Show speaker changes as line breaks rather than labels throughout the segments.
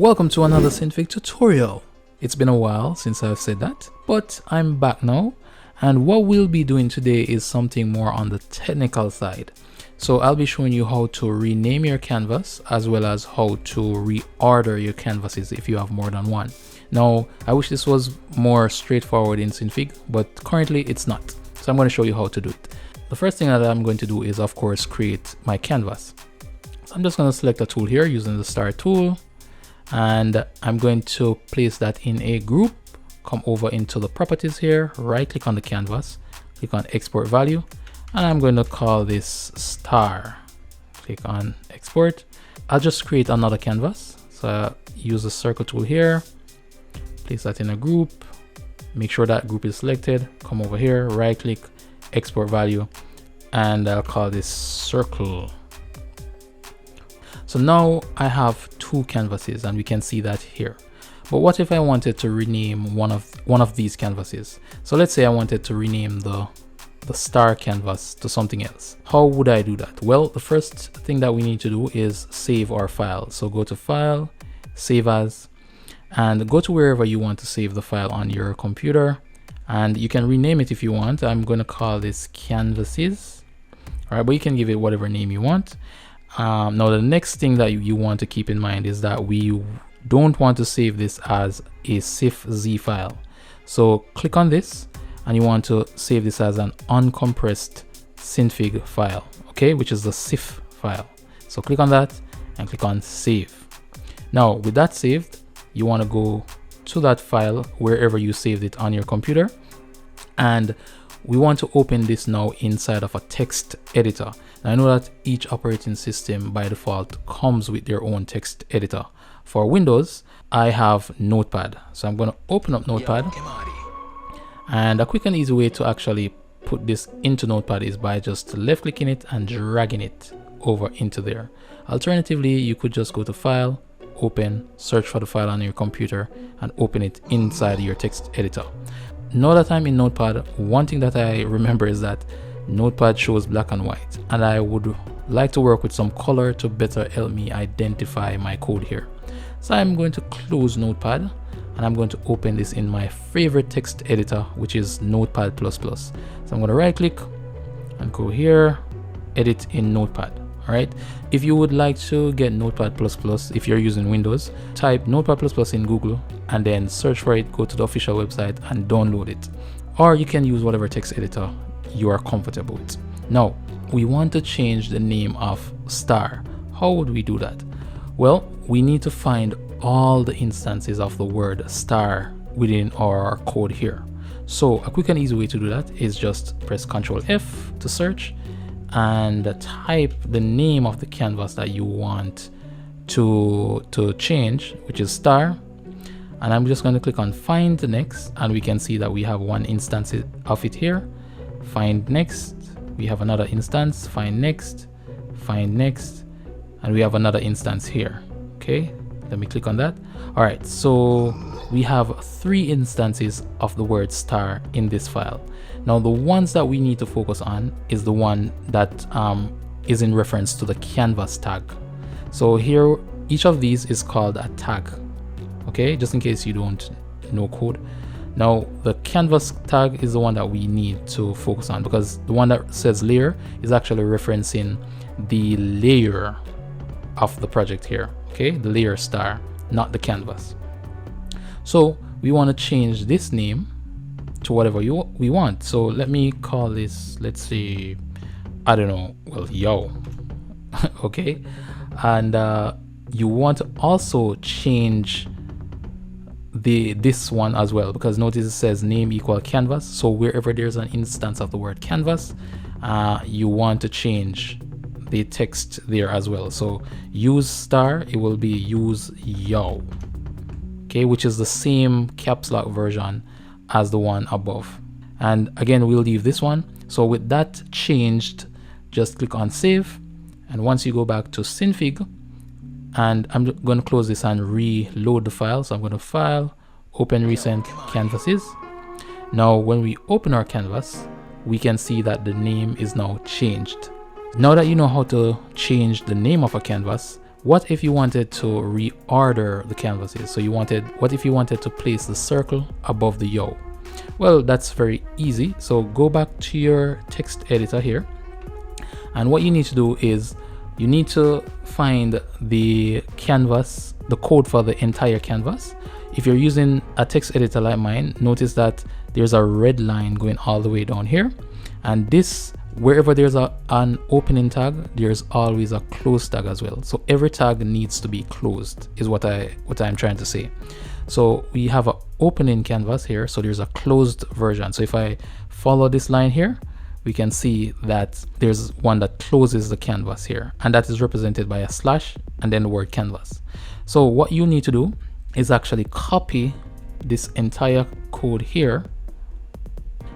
Welcome to another Synfig tutorial. It's been a while since I've said that, but I'm back now, and what we'll be doing today is something more on the technical side. So I'll be showing you how to rename your canvas as well as how to reorder your canvases if you have more than one. Now, I wish this was more straightforward in Synfig, but currently it's not. So I'm going to show you how to do it. The first thing that I'm going to do is, of course, create my canvas. So I'm just going to select a tool here using the star tool, and I'm going to place that in a group. Come over into the properties here, right click on the canvas, click on export value, and I'm going to call this star. Click on export. I'll just create another canvas. So use the circle tool here, place that in a group, make sure that group is selected, come over here, right click, export value, and I'll call this circle. So now I have two canvases and we can see that here. But what if I wanted to rename one of these canvases? So let's say I wanted to rename the star canvas to something else. How would I do that? Well, the first thing that we need to do is save our file. So go to File, Save As, and go to wherever you want to save the file on your computer. And you can rename it if you want. I'm going to call this Canvases. All right, but you can give it whatever name you want. Now, the next thing that you want to keep in mind is that we don't want to save this as a CIFZ file. So click on this and you want to save this as an uncompressed Synfig file, okay, which is the CIF file. So click on that and click on save. Now, with that saved, you want to go to that file wherever you saved it on your computer, and we want to open this now inside of a text editor. Now, I know that each operating system by default comes with their own text editor. For Windows, I have Notepad. So I'm going to open up Notepad. And a quick and easy way to actually put this into Notepad is by just left clicking it and dragging it over into there. Alternatively, you could just go to File, Open, search for the file on your computer and open it inside your text editor. Now that I'm in Notepad, one thing that I remember is that Notepad shows black and white, and I would like to work with some color to better help me identify my code here. So I'm going to close Notepad and I'm going to open this in my favorite text editor, which is Notepad++. So I'm going to right click and go here, edit in Notepad. All right. If you would like to get Notepad++, if you're using Windows, type Notepad++ in Google and then search for it, go to the official website and download it. Or you can use whatever text editor you are comfortable with. Now, we want to change the name of star. How would we do that? Well, we need to find all the instances of the word star within our code here. So a quick and easy way to do that is just press Ctrl F to search and type the name of the canvas that you want to change, which is star. And I'm just going to click on find next, and we can see that we have one instance of it here. Find next, we have another instance, find next, and we have another instance here. Okay, let me click on that. All right, so we have 3 instances of the word star in this file. Now, the ones that we need to focus on is the one that is in reference to the canvas tag. So here, each of these is called a tag. Okay, just in case you don't know code. Now, the canvas tag is the one that we need to focus on, because the one that says layer is actually referencing the layer of the project here. Okay, the layer star, not the canvas. So we want to change this name to whatever we want. So let me call this, let's say, I don't know, well, yo. Okay, and you want to also change this one as well, because notice it says name equal canvas. So wherever there's an instance of the word canvas, you want to change the text there as well. So use star, it will be use yo, okay, which is the same caps lock version as the one above. And again, we'll leave this one. So with that changed, just click on save, and once you go back to Synfig, and I'm going to close this and reload the file. So I'm going to File, Open Recent Canvases. Now, when we open our canvas, we can see that the name is now changed. Now that you know how to change the name of a canvas, What if you wanted to reorder the canvases? So what if you wanted to place the circle above the yo? Well, that's very easy. So go back to your text editor here, and what you need to do is you need to find the canvas, the code for the entire canvas. If you're using a text editor like mine, notice that there's a red line going all the way down here, and this, wherever there's an opening tag, there's always a close tag as well. So every tag needs to be closed, is what I'm trying to say. So we have an opening canvas here, so there's a closed version. So if I follow this line here, we can see that there's one that closes the canvas here, and that is represented by a slash and then the word canvas. So what you need to do is actually copy this entire code here,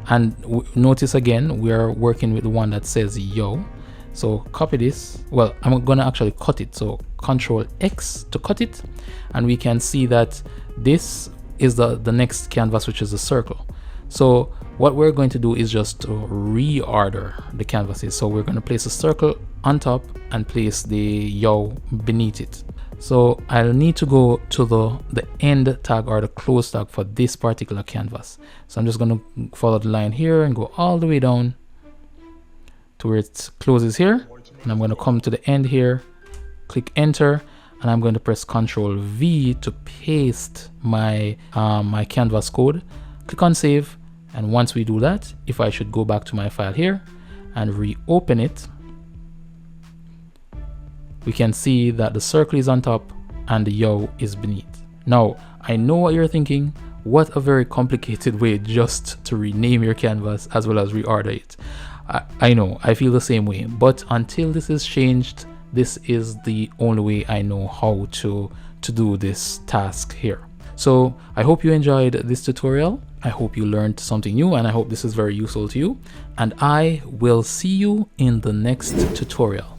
and notice again we're working with the one that says yo. So copy this. Well, I'm gonna actually cut it, so Control X to cut it, and we can see that this is the next canvas, which is a circle. So what we're going to do is just to reorder the canvases. So we're going to place a circle on top and place the yo beneath it. So I'll need to go to the end tag or the close tag for this particular canvas. So I'm just going to follow the line here and go all the way down to where it closes here, and I'm going to come to the end here, click enter, and I'm going to press Ctrl V to paste my my canvas code. Click on save, and once we do that, if I should go back to my file here and reopen it, we can see that the circle is on top and the yo is beneath. Now, I know what you're thinking. What a very complicated way just to rename your canvas as well as reorder it. I know, I feel the same way, but until this is changed, this is the only way I know how to do this task here. So I hope you enjoyed this tutorial. I hope you learned something new, and I hope this is very useful to you. And I will see you in the next tutorial.